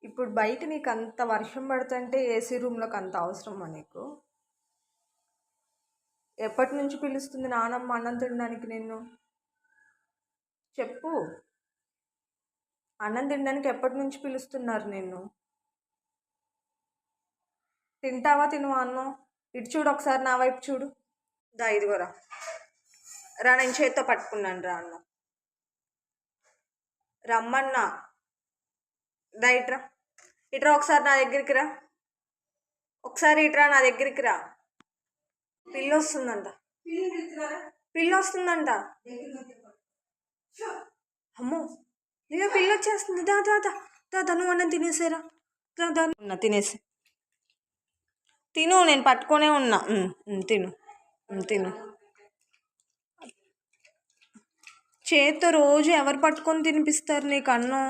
ఇప్పుడు బయట నీకు అంత వర్షం పడుతుంటే ఏసీ రూమ్లోకి అంత అవసరమా నీకు? ఎప్పటి నుంచి పిలుస్తుంది నానమ్మ అన్నం తినడానికి నిన్ను? చెప్పు. అన్నం తినడానికి ఎప్పటి నుంచి పిలుస్తున్నారు నిన్ను? తింటావా తినవా అన్నం? ఇటు చూడు, ఒకసారి నా వైపు చూడు. దా ఇదిగోరా, నేను చేత్తో పట్టుకున్నాను రా అన్నం. రమ్మన్నా. దా ఇట్రా, ఇట్రా ఒకసారి నా దగ్గరికి రా. ఒకసారి ఇట్రా నా దగ్గరికి రా. పిల్ల వస్తుందంట. అమ్మో, ఇక పిల్ల వచ్చేస్తుంది. దా దా దా దా తను అన్నం తినేసేరా. ఉన్నా తినేసి తిను, నేను పట్టుకొనే ఉన్నా. తిను తిను. చేత్తో రోజు ఎవరు పట్టుకొని తినిపిస్తారు నీకు అన్నం?